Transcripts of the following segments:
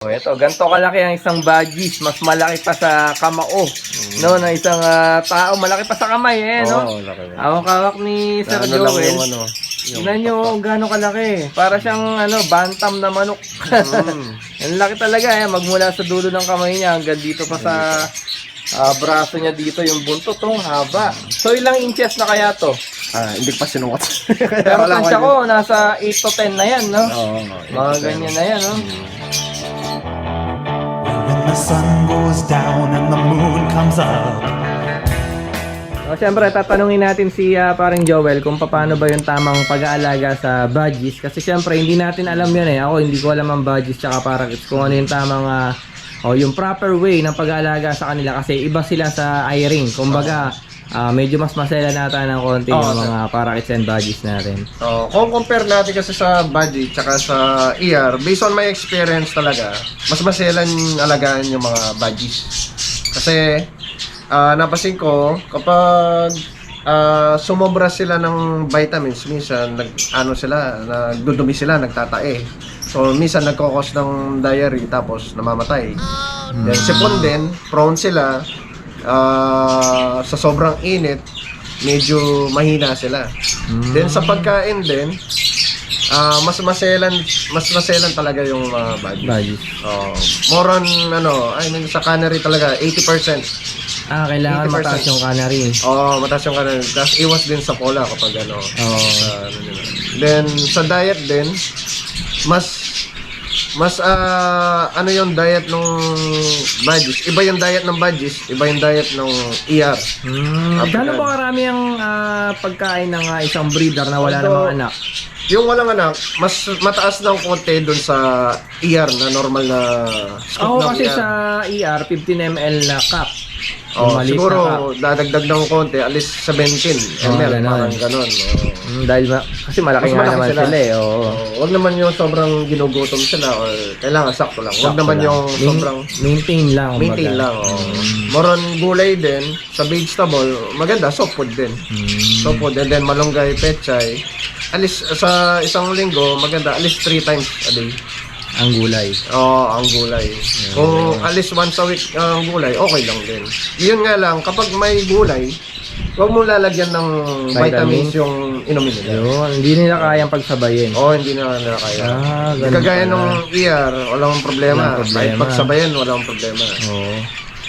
Oh, ito, ganito kalaki ang isang budgies, mas malaki pa sa kamao, no, na isang tao, malaki pa sa kamay, no? Laki. Hawak-hawak ni Sir Joel. Tingnan nyo gaano kalaki. Para siyang bantam na manok. Ang laki talaga, magmula sa dulo ng kamay niya hanggang dito pa sa braso niya dito, yung buntot, haba. So, ilang inches na kaya to? Hindi pa sinukat. Pero tansya ko, nasa 8 to 10 na yan, no? Mga ganyan na yan, no? When the sun goes down and the moon comes up. So, siyempre, tatanungin natin si parang Joel kung paano ba yung tamang pag-aalaga sa budgies. Kasi siyempre, hindi natin alam yun Ako, hindi ko alam ang budgies tsaka parakeets kung ano yung tamang yung proper way ng pag-aalaga sa kanila. Kasi iba sila sa eye-ring. Kumbaga, medyo mas masela nata ng konti yung mga parakeets and budgies natin. Kung compare natin kasi sa budgie tsaka sa ER, based on my experience talaga, mas maselan alagaan yung mga budgies. Kasi napasin ko kapag sumobra sila ng vitamins, minsan nagdudumi sila, nagtatae. So minsan nagkokos ng diarrhea tapos namamatay. Then sipon din, prone sila sa sobrang init, medyo mahina sila. Then sa pagkain din, mas maselan talaga yung budgies. More on sa cannery talaga 80%. Kailangan 80%. mataas yung cannery. Mataas yung cannery. Tapos iwas din sa pola kapag Then sa diet din, mas yung diet ng budgies. Iba yung diet ng budgies, iba yung diet ng ER. Gano'n ba karami ang pagkain ng isang breeder na wala namang anak? Yung walang anak, mas mataas ng konti doon sa ER na normal na scoop ng kasi ER. sa ER, 15 ml na cup. Siguro dadagdag ng konti, at least 17 ml, parang ganun. Dahil kasi malaki Mas nga malaki naman sila. sila Huwag naman yung sobrang ginugutom sila or kailangan sakto lang. Huwag naman yung sobrang maintain lang. maintain lang. More on gulay din, sa vegetable, maganda, soft food din. Soft food, and then malunggay, pechay. At least sa isang linggo, maganda, at least 3 times a day. Ang gulay. Ang gulay. Kung at least once a week ang gulay, okay lang din. Yun nga lang, kapag may gulay, huwag mo lalagyan ng vitamins yung inumin nila. Yun, hindi nila kayang pagsabayin. Hindi na nila kaya. Ganun Kagaya pala. nung ER, walang problema. Walang problema. Kahit pagsabayan, walang problema.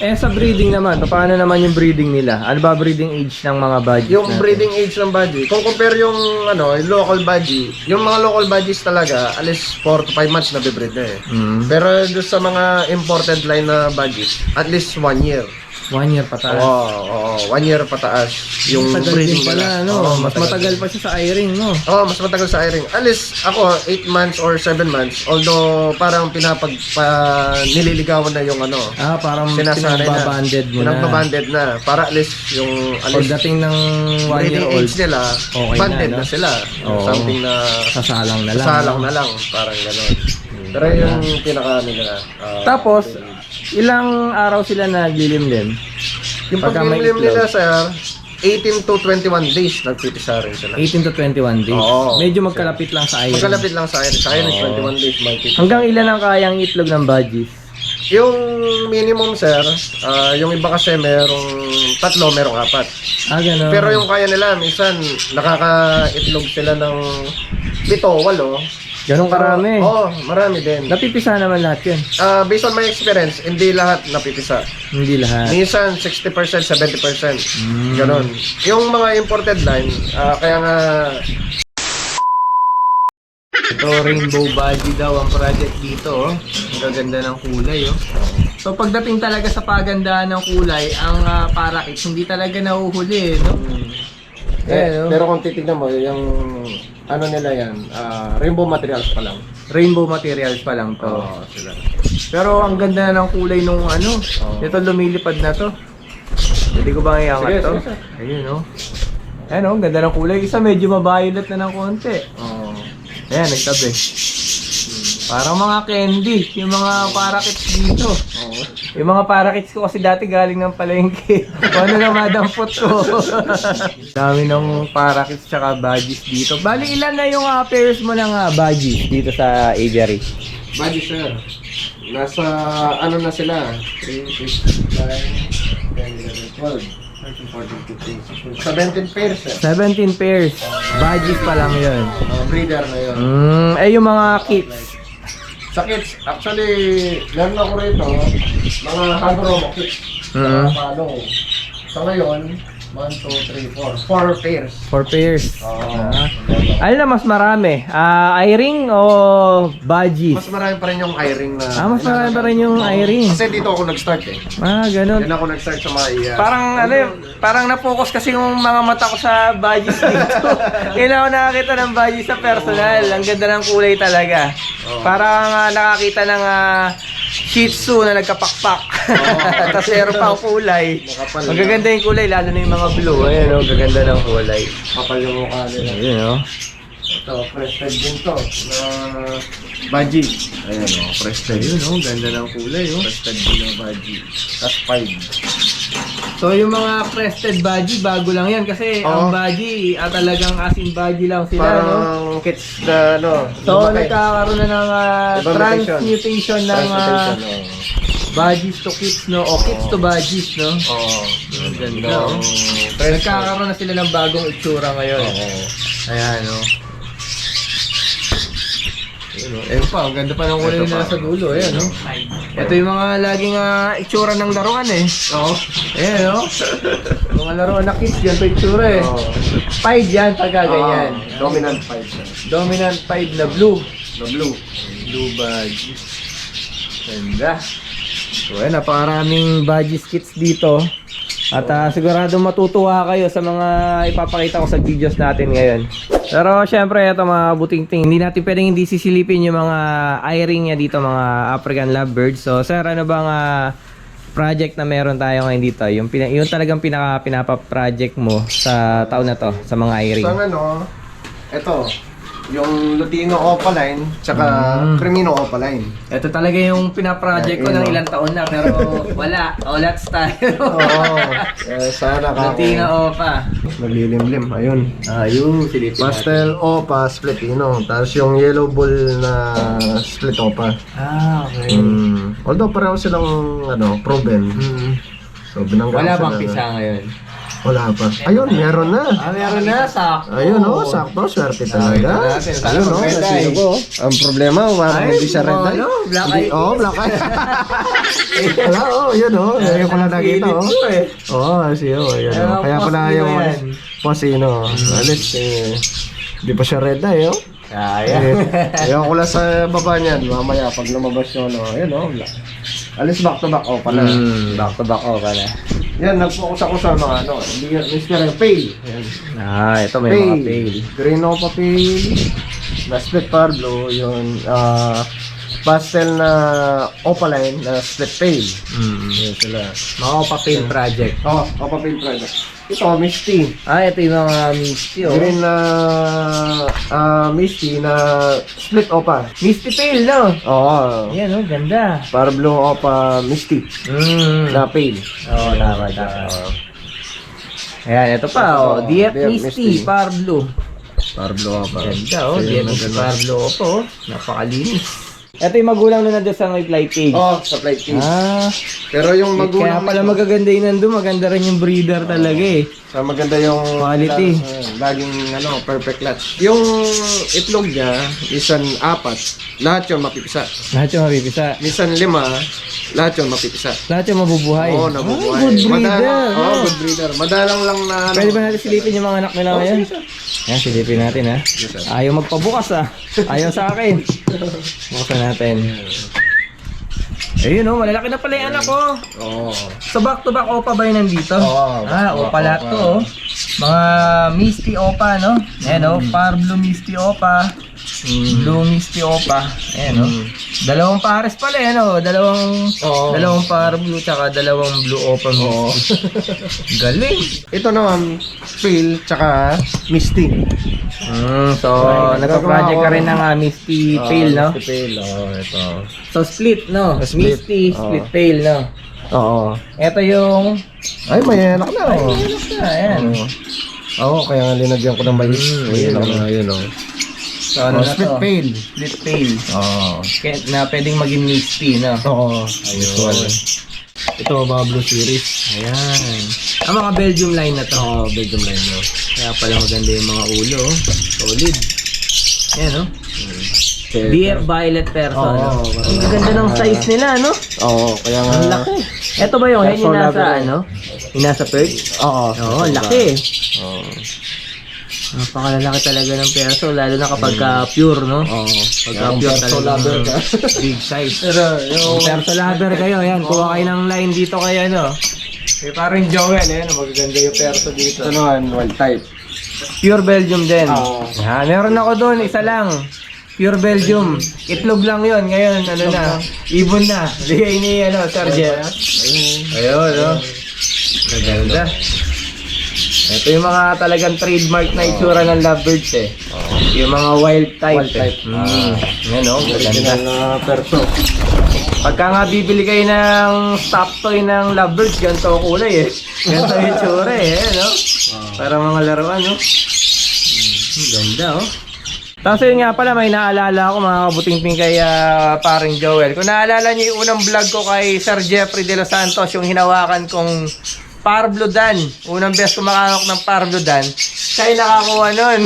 Sa breeding naman, paano naman yung breeding nila? Ano ba breeding age ng mga budgies Yung natin? breeding age ng budgie, kung compare yung yung local budgie, yung mga local budgies talaga, at least 4 to 5 months na bibreed na Pero doon sa mga imported line na budgies, at least 1 year. 1 year pataas. 1 year pataas yung Matagal breeding din pala, nila. mas matagal pa siya sa eye-ring, no? Mas matagal sa airing. At least ako 8 months or 7 months, although parang nililigawan na yung Parang sinasanay pinagbabanded mo na. Pinagbabanded na. Para at least yung Pagdating ng 1 year breeding old, age nila, okay banded na, no? na sila. Something na sasalang na lang. salang na lang, parang gano'n. Pero yung pinaka nila. Tapos, ilang araw sila naglilimlim? Yung pagka may pag-ilim itlog. nila, sir, 18 to 21 days nagpipisa rin sila. 18 to 21 days. Oo. Medyo magkalapit lang sa eye-ring. Magkalapit lang sa iris. Sa iris, 21 days magpipisa. Hanggang ilan ang kayang itlog ng budgies? Yung minimum, sir, yung iba kasi merong 3, merong 4. Ganun. Pero yung kaya nila, minsan nakaka-itlog sila ng 7, 8. Ganun karami. Marami din. Napipisa naman lahat yun. Based on my experience, hindi lahat napipisa. Hindi lahat. Minsan 60%, 70%. Ganon. Yung mga imported line, kaya nga Ito, rainbow budgie daw ang project dito. Ang gaganda ng kulay. So pagdating talaga sa pagandahan ng kulay, ang parakeets hindi talaga nahuhuli, no? pero kung titignan mo, yung nila yan, rainbow materials pa lang. Rainbow materials pa lang to. Sila. Pero ang ganda na ng kulay nung ito lumilipad na to. Hindi ko ba iangat Sige, to? sige, sir. Ayun, no? Ayun, no? Ganda ng kulay. Isa medyo ma-violet na ng konti. Ayan, nagtabi. Parang mga candy, yung mga parakeets dito. Yung mga parakeets ko kasi dati galing ng palengke. Paano na madampot ko? Dami ng parakeets tsaka budgies dito. Bali, ilan na yung pairs mo ng budgies dito sa aviary? Budgie, sir. nasa ano na sila? 3, 6, 9, 10, 11, 12, 13, 14, 15, 16, 17 pairs eh. 17 pairs. Budgies pa lang yun. Breeder na yun. Yung mga kits. Sa kits, actually, meron ako rito, mga Hagromo kits. Palo. So ngayon, 1, 2, 3, 4. 4 pairs. 4 pairs. Oo. Alin na mas marami? I-ring o budgies? Mas marami pa rin yung i-ring na... Mas marami pa rin yung i-ring. Kasi dito ako nag-start eh. Ganun. Yan ako nag-start sa mga Parang na-focus kasi yung mga mata ko sa budgies dito. Kailan ako nakakita ng budgies sa personal. Ang ganda ng kulay talaga. Parang nakakita ng Shih Tzu na nagkapakpak. Tapos meron pa ang kulay. Magaganda yung kulay, lalo na yung mga blue. Ayan o, gaganda ng kulay. Kapal yung mukha nila. Ayun o. Ito, Prested din to. Na Baji. Ayan o, Prested. Ayun o, ganda ng kulay o. Prested din na Baji. That's 5. So yung mga crested budgie, bago lang yan kasi ang budgie, talagang asin budgie lang sila, no? Parang kits na, ano, So lumaki. nagkakaroon na ng Ibang transmutation ng budgies to kits, no? O kits to budgies, no? Oo. Ang ganda, no? Nagkakaroon na sila ng bagong itsura ngayon. Ayan, no? Ayun pa, ang ganda pa ng kulay nila sa dulo, ayan, no? Ito yung mga laging itsura ng laruan, eh. Oo. Ayan, no? Mga laruan na kits, yan to itsura, eh. Pied yan, pagka ganyan. Dominant 5 siya. Dominant pied na blue. The blue. Blue badges. Ganda. So, ayan, napakaraming badges kits dito. At sigurado matutuwa kayo sa mga ipapakita ko sa videos natin ngayon. Pero syempre, ito mga buting-ting, hindi natin pwedeng hindi sisilipin yung mga i-ring niya dito, mga African lovebirds. So, sir, ano bang project na meron tayo ngayon dito? Yung talagang pinapa-project mo sa taon na to, sa mga i-ring? So, ano, ito, yung Lutino Opaline, tsaka Crimino Opaline. Ito talaga yung pinaproject ko ng ilang taon na, pero wala. Let's tayo. Sana ka Latina Opa. naglilimlim, ayun. Ayun, silipin natin. Pastel Opa Splitino, tapos yung Yellow Bull na Split Opa. Okay. Although pareho silang proven. So binangga Wala ko bang sila pisa ngayon? Wala pa. Ayun, meron na. Meron na, sakto. Ayun sakto, swerte talaga. natin. Sana Ayun mag-red eye. nasinugo. Ang problema, hindi siya red eye. Black Hindi, eye. black eye. Wala, yun Ayun ko lang nakita, yun. Kaya ko na yung Posino. Alis, di pa siya red eye, Kaya. Ayaw ko lang sa baba niyan, mamaya pag lumabas yun, ayun alis back to back, pala. Back to back pala. Yan, nag-focus ako sa mga Mr. Pale. Yan. Ito may mga pale. Green Opa Pale. Na split Pablo, yung pastel na Opaline na split Pale. Yan sila. Mga Opa Pale project. Opa Pale project. Ito, Misty. Ito yung mga Misty, Green na Misty na split Opa. Misty Pale, no? Oo. Yan, ganda. Pablo Opa Misty na Pale. Tama. Ayan, ito pa, DF DF Misty, Misty. Parblo. Pablo Opa. Ganda, DF Misty, Parblo po. Napakalinis. Ito yung magulang na nandun sa may flight cage. Sa plate case. Pero yung Kaya magulang pala magaganda yun nandun, maganda rin yung breeder talaga eh. sa maganda yung Quality. laging perfect clutch. Yung itlog niya, isan 4, lahat yun mapipisa. Lahat yung mapipisa. Minsan 5, lahat yun mapipisa. Lahat yung mabubuhay. Oo, nabubuhay. Good breeder. Good breeder. Madalang lang na Pwede ba natin silipin yung mga anak nila ngayon? Ayan, silipin natin ha. Ayaw magpabukas Ayaw sa akin. Buksan natin. Ayun malalaki na pala yung anak ko. So back to back Opa ba yun nandito? Opa lahat to Mga Misty Opa, no? Ayan Parblo Misty Opa. Blue Misty Opa. Ayan dalawang pares pala dalawang Parblo tsaka dalawang Blue Opa Misty. Galing. Ito naman, Phil, tsaka Misty. So nagpa-project ka rin ng Misty Pale, no? Misty Pale, ito. So split, no? Split. Misty, split Pale, no? Oo. Ito yung Ay, may anak na, ayan. Oo, kaya nga linagyan ko ng mais. May anak na, yun, So, ano na split to? pail. Split pail. Oo. Na pwedeng maging misty, no? Oo. Ayun. Ito, mga Blue Series. Ayan. Ang mga Belgium line na to. Oo, Belgium line mo. Kaya pala maganda yung mga ulo. Oh. Solid. Ayan, no? DF Violet Perso. Oo, no? Ang ganda ng size nila, no? Oo, kaya nga. Ang laki. Ito ba yung Perso yung nasa, lover. ano? Yung nasa perch? Oo. Oo, ang laki. Oo. Napakalalaki talaga ng perso, lalo na kapag pure, no? Oo. Pagka Kung pure perso talaga. lover ka. Big size. Pero Kung perso lover kayo, yan, kuha kayo ng line dito kayo, no? Eh, parang Joel, eh, no? Magaganda yung perso dito. Ito naman, wild type. Pure Belgium din. Oo. Yan, meron ako doon, isa lang. Pure Belgium. Itlog lang yun. Ngayon, ano na, ibon na. Bigay ni, ano, Sergio. Ayun, no? Maganda. Ito yung mga talagang trademark na itsura ng lovebirds, eh. Yung mga wild type. Wild type. Yan, no? Maganda. Original na perso. Pagka nga bibili kayo ng stop toy ng lovebirds, ganito ang kulay, eh. Ganito yung itsura, eh, no? Para mga laruan, no? Ganda, oh. Tapos yun nga pala, may naalala ako mga kabutingting kay paring Joel. Kung naalala niyo yung unang vlog ko kay Sir Jeffrey De Los Santos, yung hinawakan kong Parblo Dan. Unang best kumakawak ng Parblo Dan. Siya yung nakakuha nun.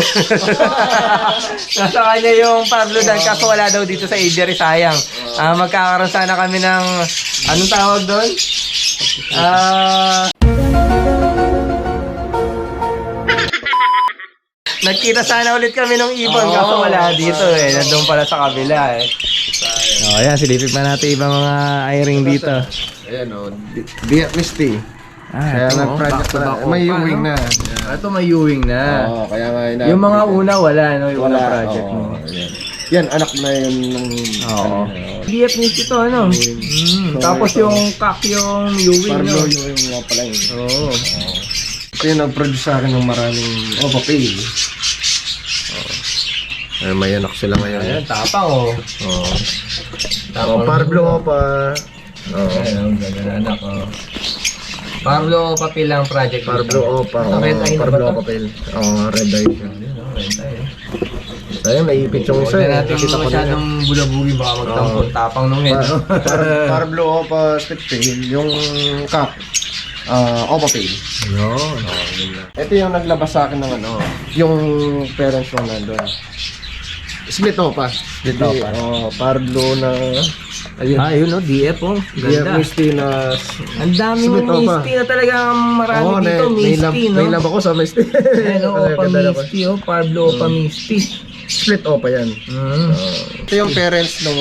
Nasa kanya yung Parblo Dan, kaso wala daw dito sa Aviary, sayang. Magkakaroon sana kami ng, anong tawag doon? Nagkita sana ulit kami ng ibon, kaso wala dito eh. Nandun pala sa kabila eh. Oh, ayan, silipin pa natin ibang mga i-ring dito. Ayan o, Dia Misty. Kaya ito, nag-project back to na. back May pa, Ewing no? na. Ito may Ewing na. Oo, kaya nga Yung mga una wala, no? Yung wala unang project mo. Ayan. Yan, anak na yun ng... Oo. DF Nist ito, ano? Tapos yung cock yung Ewing, Parblo no? yung nga pala yun. Oo. Ito yung nag-produce sa akin ng maraming Opapay. Ay, may anak sila ngayon. Ayan, tapang oh. Oo. Tapang. Parblo Opa. Oo. Ayan, ganda na anak, oh. Parblo Papel lang project. Parblo Opa. Ito, red eye na ba Parblo to? Opapay. Oo, red eye. Ayun, oh, red eye, oh. Ayun, naipit yung isa. Huwag na eh. natin Nakita ko na masyadong bulabugi, baka magtampon. Tapang nung yun. Parblo Opa split pail, yung cup. Opapay. Ayun. Ito yung naglabas sa akin ng ano, yung parents ko nandun. Split Opa. Split Opa. Parblo na, ayun. Ayun, no? DF, oh. Yeah, Ganda. Misty na, Ang daming Split Opa. Misty na talagang marami Oo, dito. Misty, no? may lab ako sa Misty. Ayan, oh, Opa Ganda na ko. Misty, oh. Parblo Opa Misty. Split Opa yan. Ito yung parents ng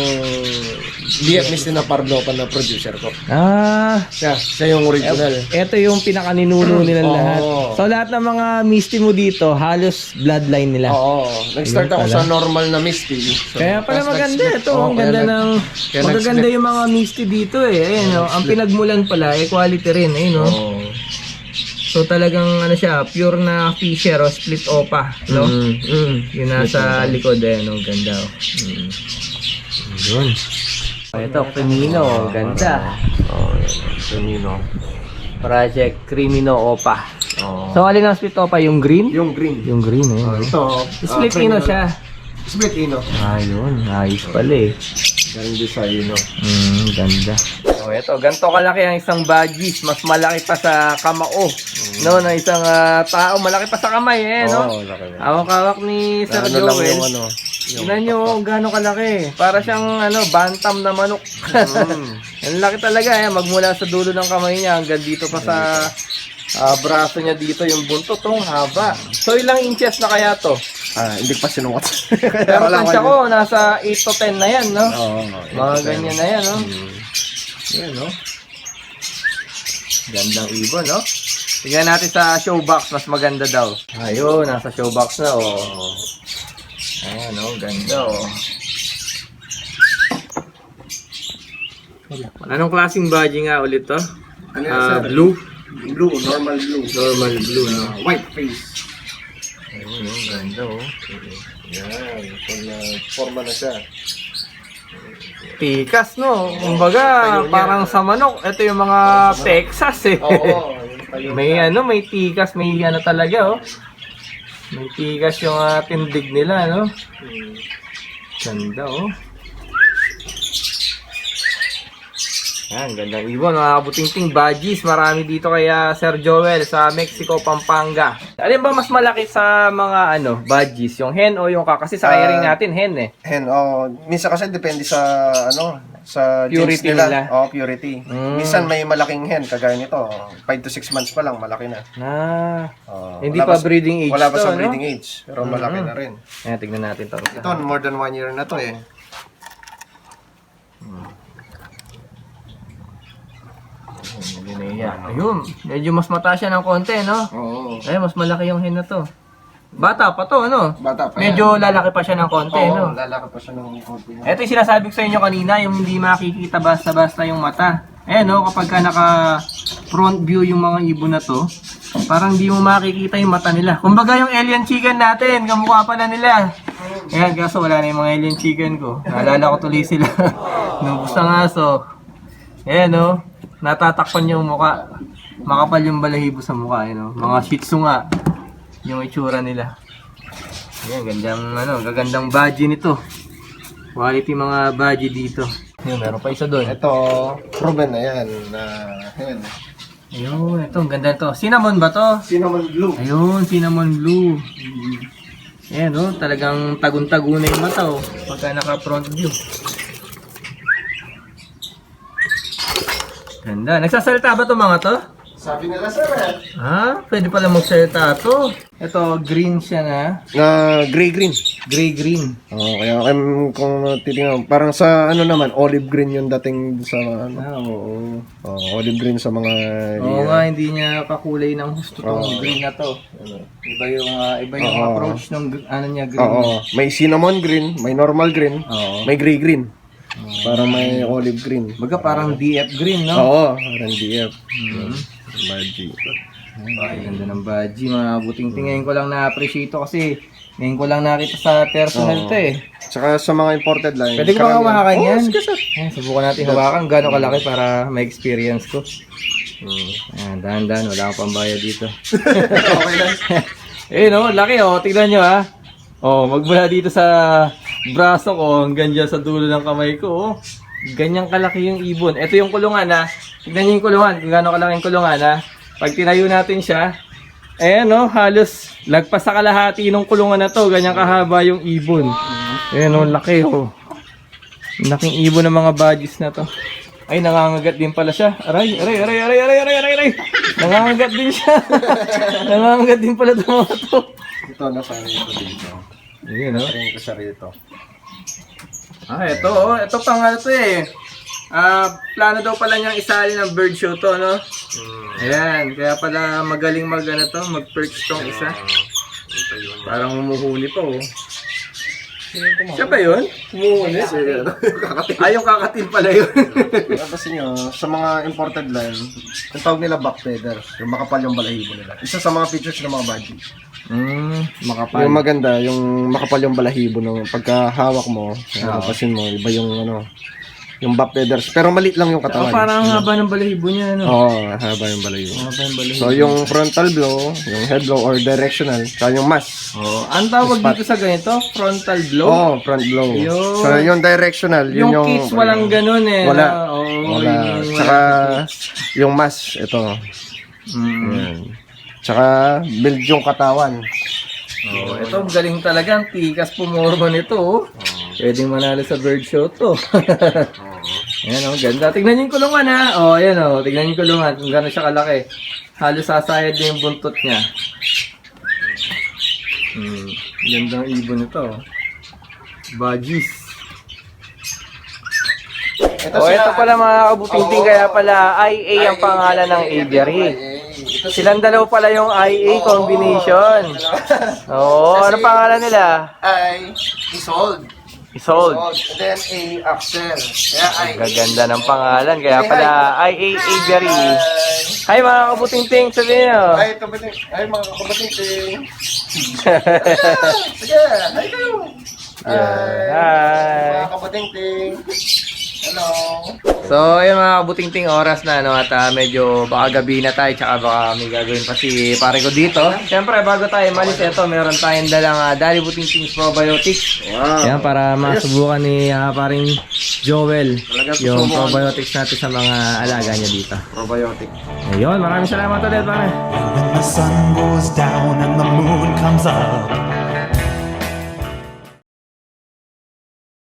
DF Misty na Parblo Opa na producer ko. Siya yung original. Ito yung pinakaninuno nilang Oo. lahat. So lahat ng mga Misty mo dito, halos bloodline nila. Oo. Nag-start ako sa normal na Misty. So, Kaya pala tapos maganda nag-split. ito. Oo, Ang kaya ganda nag- ng... kaya Magaganda nag-split. yung mga Misty dito eh. Ayun, no? Ang pinagmulan pala, eh, quality rin. Ayun, no? Oo. So talagang ano siya, pure na Fisher o split Opa, no? Yung nasa likod eh, no? Ganda, oh. Yun. Ito, Crimino, ganda. Crimino. Project Crimino Opa. Oo. So alin ang split Opa? Yung green? Yung green. Yung green, eh. Ito. Split Ino siya. Split Ino. Ayun, ayos pala eh. Galing din sa Ino. Ganda. So ito, ganito kalaki ang isang badges. Mas malaki pa sa kamao. No, na isang tao. Malaki pa sa kamay eh, no? Oo, laki na. Hawak-hawak ni Sir Ano lang Joel. yung ano. Tingnan nyo gaano kalaki. Para siyang bantam na manok. Ang laki talaga eh. Magmula sa dulo ng kamay niya hanggang dito pa sa braso niya dito yung buntot. Ang haba. So ilang inches na kaya to? Hindi pa sinukat. Pero tansya ko, nasa 8 to 10 na yan, no? Oo. Mga ganyan na yan, no? Yan, no? Gandang ibon, no? Tingnan natin sa showbox, mas maganda daw. Ayun, nasa showbox na, oh. Ayan, no? Ganda, oh. Anong klaseng badge nga ulit to? Ano yan, sir? Blue? Blue, normal blue. Normal blue, no? White face. Ayun, no? Ganda, oh. Yan. Kung forma na siya. Tikas, no? Kumbaga, parang sa manok. Ito yung mga Texas, eh. Oo. May may tikas, may talaga, oh. May tigas yung tindig nila, no? Ganda, oh. Yan, gandang ibon, mga kabuting-ting badges. Marami dito kay Sir Joel sa Mexico, Pampanga. Alin ba mas malaki sa mga badges? Yung hen o yung Kasi sa airing natin, hen eh. Hen, minsan kasi depende sa sa Purity genes nila. Purity. Mm. Minsan may malaking hen, kagaya nito, 5 to 6 months pa lang, malaki na. Hindi Wala pa breeding age Wala pa to, sa no? breeding age, pero malaki na rin. Ayan, tignan natin to. Ito, more than 1 year na to eh. Ayun, medyo mas mataas siya ng konti, no? Oo. Ayun, mas malaki yung hen na to. Bata pa to, ano? Bata pa Medyo lalaki pa siya ng konti, no? lalaki pa siya ng konti. Ito yung sinasabi ko sa inyo kanina, yung hindi makikita basta-basta yung mata. Ayan, no? Kapag ka naka front view yung mga ibon na to, parang hindi mo makikita yung mata nila. Kumbaga yung alien chicken natin, kamukha pala nila. Ayan, kaso wala na yung mga alien chicken ko. Naalala ko tuloy sila. Nubos ng aso. Ayan, no? Natatakpan yung mukha. Makapal yung balahibo sa mukha, no? Mga shih tzu nga. Yung itsura nila. Ayan, gagandang badge nito. Quality mga badge dito. Ayan, meron pa isa doon. Ito, proven na yan. Hen. Ayun, ito, ang ganda ito. Cinnamon ba to? Cinnamon blue. Ayun, cinnamon blue. Ayan, oh, talagang tagun-tago na yung mata, oh. Pagka naka-front view. Ganda. Nagsasalita ba to mga to? Sabi nila sir Pwede pala magsalita to. Ito, green siya na. gray-green. Gray-green. Kaya kung titingnan, parang sa naman, olive green yung dating sa Oo. olive green sa mga Oo nga, hindi niya kakulay ng gusto tong green na to. Iba yung approach ng niya, green. May cinnamon green, may normal green, Oo. may gray green. Parang may olive green. Baga parang DF green, no? Oo, parang DF. Badge. Ay, ganda ng badge, mga buting tingin ko lang na-appreciate to kasi ngayon ko lang nakita sa personal to eh. Tsaka sa mga imported line. Pwede ko ba hawakan yan? sige sir. Ayan, subukan natin hawakan gano'ng kalaki para ma-experience ko. Ayan, dahan-dahan, wala akong pambayad dito. Okay lang. No, laki oh, tignan nyo ha. Magmula dito sa braso ko, hanggang dyan sa dulo ng kamay ko, oh. Ganyang kalaki yung ibon. Ito yung kulungan ha. Tignan nyo yung kulungan, kung gano'ng kalaki yung kulungan ha. Pag tinayo natin siya, ayan no, halos lagpas sa kalahati ng kulungan na to, ganyang kahaba yung ibon. Ayan no, laki oh. Laking ibon ng mga badges na to. Ay, nangangagat din pala siya. Aray. Nangangagat din siya. Nangangagat din pala ito mga to. Ito, nasa rito dito. Ayan no. Ito sa rito. Ito pang to eh. Plano daw pala niyang isali ng bird show to, no? Ayan, kaya pala magaling mag-perch tong isa. Parang humuhuli pa, oh. Siya ba yun? Humuhuli? Yung kakatil pala yun. Tapos nyo, sa mga imported line, ang tawag nila back feathers, yung makapal yung balahibo nila. Isa sa mga features ng mga badge. Makapal. Yung maganda, yung makapal yung balahibo ng pagkahawak mo, napasin mo, iba yung yung back feathers. Pero maliit lang yung katawan. Parang haba ng balahibo niya, no? Oo, haba yung balahibo. Haba yung balahibo. So yung frontal blow, yung head blow or directional, saka yung mass. Ang tawag dito sa ganito, frontal blow? Front blow. Yun. So yung directional, yun yung kids walang ganun eh. Wala. No? Wala. Saka yung mass, ito. Yan. Tsaka build yung katawan. Ito galing talaga, ang tikas pumorma nito. Oh. Pwedeng manalo sa bird show to. Ayan oh, ganda. Tignan niyo yung kulungan ha. Ayan oh, tignan niyo yung kulungan kung gano'n siya kalaki. Halos sasayad din yung buntot niya. Gandang ibon ito. Badges. Ito pala mga kabuting kaya pala IA ang pangalan ng aviary. Silang dalaw pala yung IA combination. Ano pangalan nila? Isold. Isold. And then Axel. Kaya Gaganda ng pangalan kaya pala IA aviary. Hi mga kabuting sabihin nyo. Mga kabating. Sige, hi kayo. Hi. Mga kabating. So, ayun mga kabuting-ting oras na, no, at medyo baka gabi na tayo, tsaka baka may gagawin pa si pare ko dito. Siyempre, bago tayo malis, ito, meron tayong dalang Dali Buting-Ting Probiotics. Wow. Ayan, para masubukan ni paring Joel Talagang yung susubukan. probiotics natin sa mga alaga niya dito. Probiotic. Ayun, maraming salamat ulit, pare. When the sun goes down and the moon comes up,